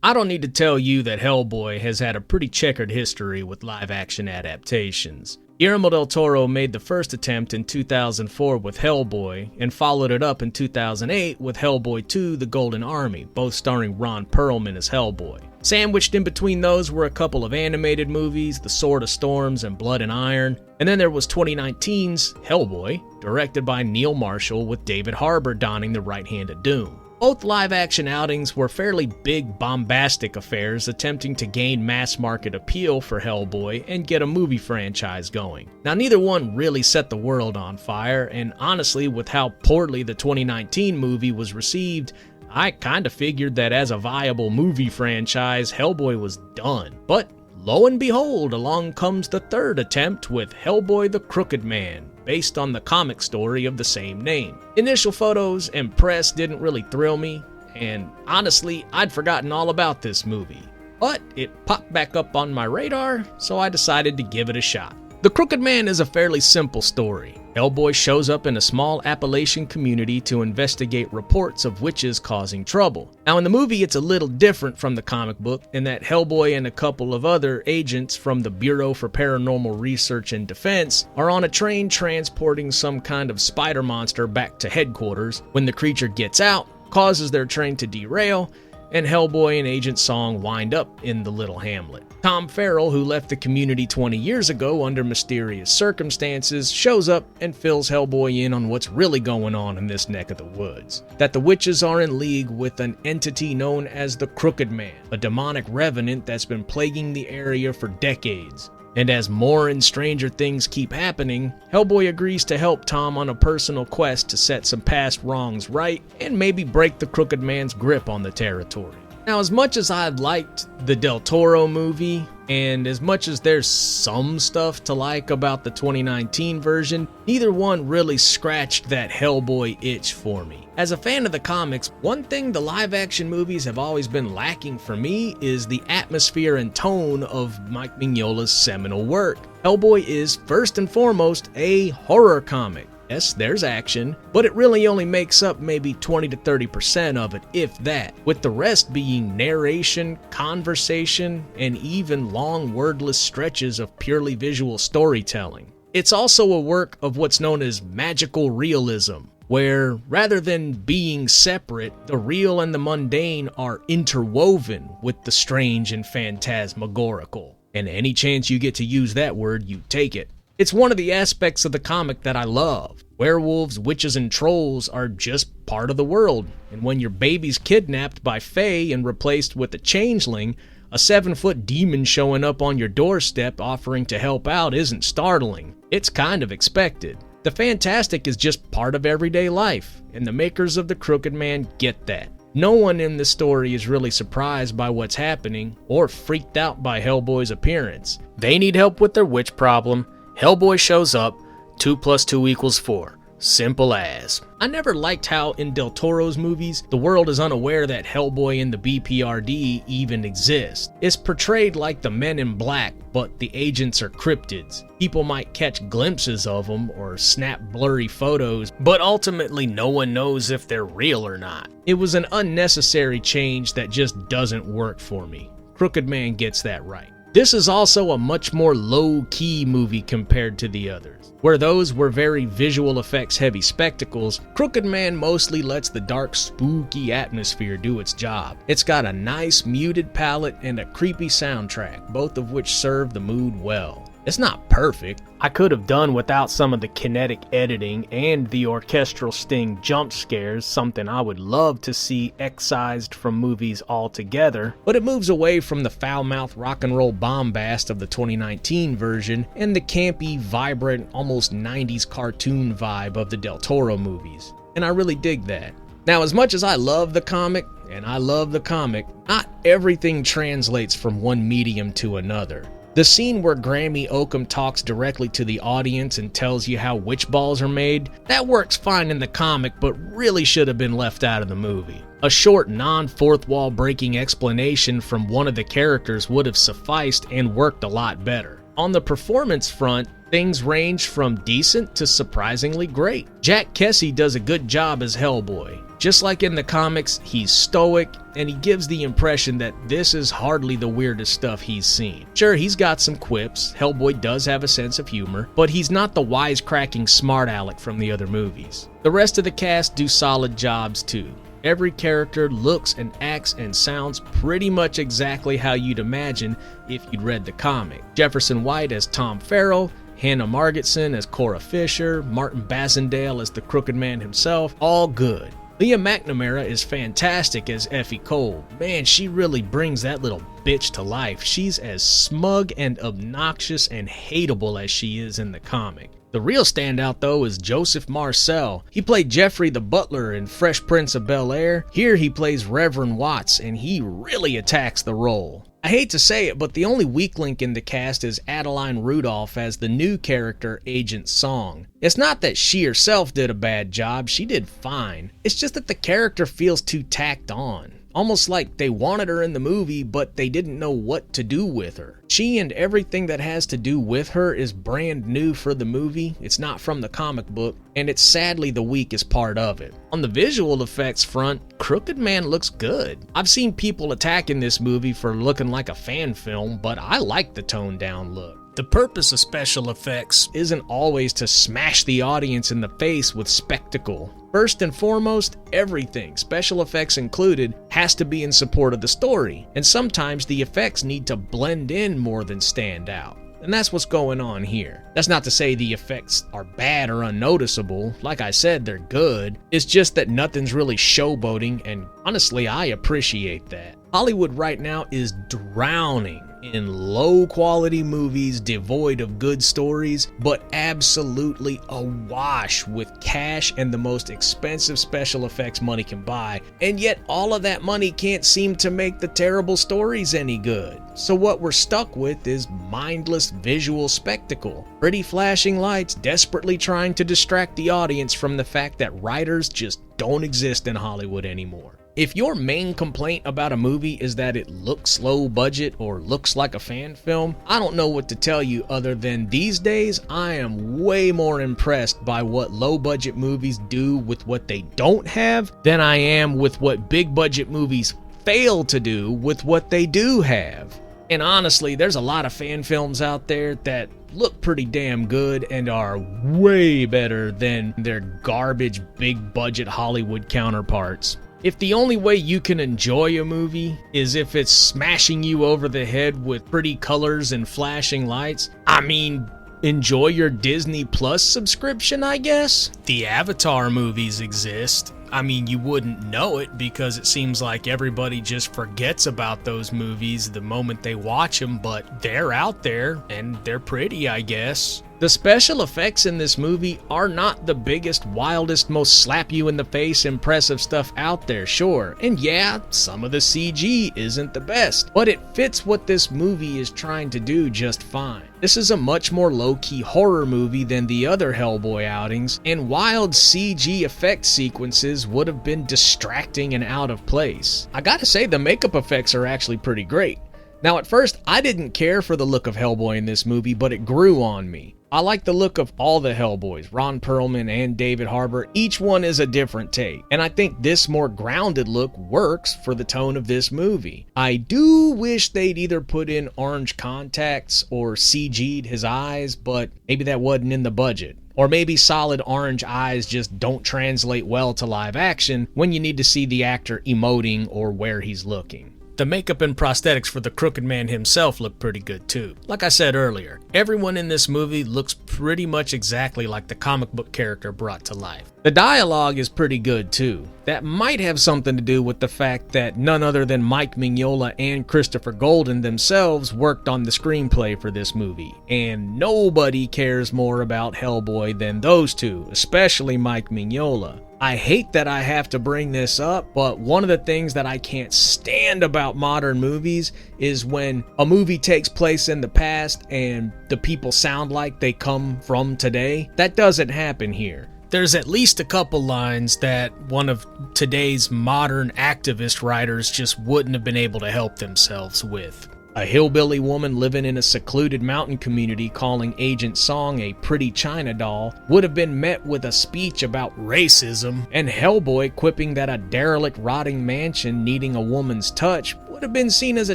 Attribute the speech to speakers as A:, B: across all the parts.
A: I don't need to tell you that Hellboy has had a pretty checkered history with live-action adaptations. Guillermo del Toro made the first attempt in 2004 with Hellboy, and followed it up in 2008 with Hellboy 2: The Golden Army, both starring Ron Perlman as Hellboy. Sandwiched in between those were a couple of animated movies, The Sword of Storms and Blood and Iron, and then there was 2019's Hellboy, directed by Neil Marshall with David Harbour donning the right hand of doom. Both live-action outings were fairly big, bombastic affairs attempting to gain mass-market appeal for Hellboy and get a movie franchise going. Now, neither one really set the world on fire, and honestly, with how poorly the 2019 movie was received, I kinda figured that as a viable movie franchise, Hellboy was done. But lo and behold, along comes the third attempt with Hellboy the Crooked Man, based on the comic story of the same name. Initial photos and press didn't really thrill me, and honestly, I'd forgotten all about this movie. But it popped back up on my radar, so I decided to give it a shot. The Crooked Man is a fairly simple story. Hellboy shows up in a small Appalachian community to investigate reports of witches causing trouble. Now in the movie it's a little different from the comic book in that Hellboy and a couple of other agents from the Bureau for Paranormal Research and Defense are on a train transporting some kind of spider monster back to headquarters when the creature gets out, causes their train to derail, and Hellboy and Agent Song wind up in the little hamlet. Tom Farrell, who left the community 20 years ago under mysterious circumstances, shows up and fills Hellboy in on what's really going on in this neck of the woods. That the witches are in league with an entity known as the Crooked Man, a demonic revenant that's been plaguing the area for decades. And as more and stranger things keep happening, Hellboy agrees to help Tom on a personal quest to set some past wrongs right and maybe break the Crooked Man's grip on the territory. Now, as much as I liked the Del Toro movie, and as much as there's some stuff to like about the 2019 version, neither one really scratched that Hellboy itch for me. As a fan of the comics, one thing the live-action movies have always been lacking for me is the atmosphere and tone of Mike Mignola's seminal work. Hellboy is, first and foremost, a horror comic. Yes, there's action, but it really only makes up maybe 20 to 30% of it, if that, with the rest being narration, conversation, and even long wordless stretches of purely visual storytelling. It's also a work of what's known as magical realism, where rather than being separate, the real and the mundane are interwoven with the strange and phantasmagorical. And any chance you get to use that word, you take it. It's one of the aspects of the comic that I love. Werewolves, witches, and trolls are just part of the world, and when your baby's kidnapped by Fae and replaced with a changeling, a 7-foot demon showing up on your doorstep offering to help out isn't startling. It's kind of expected. The fantastic is just part of everyday life, and the makers of the Crooked Man get that. No one in the story is really surprised by what's happening or freaked out by Hellboy's appearance. They need help with their witch problem. Hellboy shows up, 2 + 2 = 4. Simple as. I never liked how in Del Toro's movies, the world is unaware that Hellboy and the BPRD even exist. It's portrayed like the Men in Black, but the agents are cryptids. People might catch glimpses of them or snap blurry photos, but ultimately no one knows if they're real or not. It was an unnecessary change that just doesn't work for me. Crooked Man gets that right. This is also a much more low-key movie compared to the others. Where those were very visual effects heavy spectacles, Crooked Man mostly lets the dark, spooky atmosphere do its job. It's got a nice muted palette and a creepy soundtrack, both of which serve the mood well. It's not perfect. I could have done without some of the kinetic editing and the orchestral sting jump scares, something I would love to see excised from movies altogether, but it moves away from the foul-mouthed rock and roll bombast of the 2019 version and the campy, vibrant, almost 90s cartoon vibe of the Del Toro movies, and I really dig that. Now, as much as I love the comic, and I love the comic, not everything translates from one medium to another. The scene where Grammy Oakham talks directly to the audience and tells you how witch balls are made, that works fine in the comic, but really should have been left out of the movie. A short, non-fourth wall breaking explanation from one of the characters would have sufficed and worked a lot better. On the performance front, things range from decent to surprisingly great. Jack Kesey does a good job as Hellboy. Just like in the comics, he's stoic, and he gives the impression that this is hardly the weirdest stuff he's seen. Sure, he's got some quips, Hellboy does have a sense of humor, but he's not the wisecracking smart aleck from the other movies. The rest of the cast do solid jobs too. Every character looks and acts and sounds pretty much exactly how you'd imagine if you'd read the comic. Jefferson White as Tom Farrell, Hannah Margetson as Cora Fisher, Martin Basendale as the Crooked Man himself, all good. Leah McNamara is fantastic as Effie Cole. Man, she really brings that little bitch to life. She's as smug and obnoxious and hateable as she is in the comic. The real standout though is Joseph Marcel. He played Jeffrey the Butler in Fresh Prince of Bel-Air. Here he plays Reverend Watts, and he really attacks the role. I hate to say it, but the only weak link in the cast is Adeline Rudolph as the new character, Agent Song. It's not that she herself did a bad job, she did fine. It's just that the character feels too tacked on. Almost like they wanted her in the movie, but they didn't know what to do with her. She and everything that has to do with her is brand new for the movie. It's not from the comic book, and it's sadly the weakest part of it. On the visual effects front, Crooked Man looks good. I've seen people attacking this movie for looking like a fan film, but I like the toned down look. The purpose of special effects isn't always to smash the audience in the face with spectacle. First and foremost, everything, special effects included, has to be in support of the story, and sometimes the effects need to blend in more than stand out. And that's what's going on here. That's not to say the effects are bad or unnoticeable. Like I said, they're good. It's just that nothing's really showboating, and honestly, I appreciate that. Hollywood right now is drowning in low-quality movies devoid of good stories, but absolutely awash with cash and the most expensive special effects money can buy, and yet all of that money can't seem to make the terrible stories any good. So what we're stuck with is mindless visual spectacle. Pretty flashing lights desperately trying to distract the audience from the fact that writers just don't exist in Hollywood anymore. If your main complaint about a movie is that it looks low budget or looks like a fan film, I don't know what to tell you other than these days I am way more impressed by what low budget movies do with what they don't have than I am with what big budget movies fail to do with what they do have. And honestly, there's a lot of fan films out there that look pretty damn good and are way better than their garbage big budget Hollywood counterparts. If the only way you can enjoy a movie is if it's smashing you over the head with pretty colors and flashing lights, I mean, enjoy your Disney Plus subscription, I guess? The Avatar movies exist. I mean, you wouldn't know it because it seems like everybody just forgets about those movies the moment they watch them, but they're out there and they're pretty, I guess. The special effects in this movie are not the biggest, wildest, most slap-you-in-the-face impressive stuff out there, sure. And yeah, some of the CG isn't the best, but it fits what this movie is trying to do just fine. This is a much more low-key horror movie than the other Hellboy outings, and wild CG effect sequences would have been distracting and out of place. I gotta say, the makeup effects are actually pretty great. Now at first, I didn't care for the look of Hellboy in this movie, but it grew on me. I like the look of all the Hellboys, Ron Perlman and David Harbour. Each one is a different take, and I think this more grounded look works for the tone of this movie. I do wish they'd either put in orange contacts or CG'd his eyes, but maybe that wasn't in the budget. Or maybe solid orange eyes just don't translate well to live action when you need to see the actor emoting or where he's looking. The makeup and prosthetics for the Crooked Man himself look pretty good too. Like I said earlier, everyone in this movie looks pretty much exactly like the comic book character brought to life. The dialogue is pretty good too. That might have something to do with the fact that none other than Mike Mignola and Christopher Golden themselves worked on the screenplay for this movie. And nobody cares more about Hellboy than those two, especially Mike Mignola. I hate that I have to bring this up, but one of the things that I can't stand about modern movies is when a movie takes place in the past and the people sound like they come from today. That doesn't happen here. There's at least a couple lines that one of today's modern activist writers just wouldn't have been able to help themselves with. A hillbilly woman living in a secluded mountain community calling Agent Song a pretty China doll would have been met with a speech about racism, and Hellboy quipping that a derelict rotting mansion needing a woman's touch would have been seen as a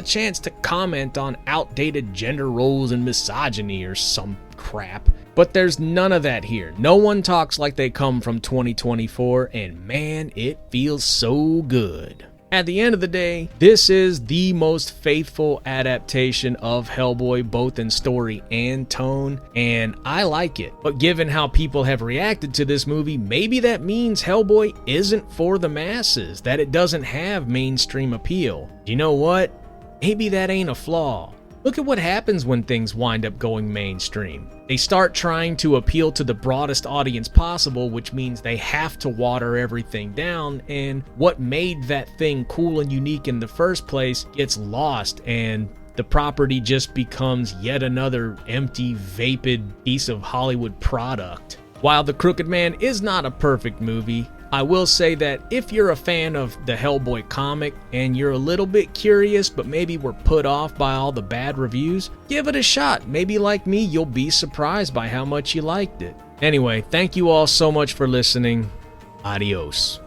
A: chance to comment on outdated gender roles and misogyny or some crap. But there's none of that here. No one talks like they come from 2024, and man, it feels so good. At the end of the day, this is the most faithful adaptation of Hellboy, both in story and tone, and I like it. But given how people have reacted to this movie, maybe that means Hellboy isn't for the masses, that it doesn't have mainstream appeal. You know what? Maybe that ain't a flaw. Look at what happens when things wind up going mainstream. They start trying to appeal to the broadest audience possible, which means they have to water everything down, and what made that thing cool and unique in the first place gets lost, and the property just becomes yet another empty, vapid piece of Hollywood product. While The Crooked Man is not a perfect movie, I will say that if you're a fan of the Hellboy comic and you're a little bit curious but maybe were put off by all the bad reviews, give it a shot. Maybe like me, you'll be surprised by how much you liked it. Anyway, thank you all so much for listening. Adios.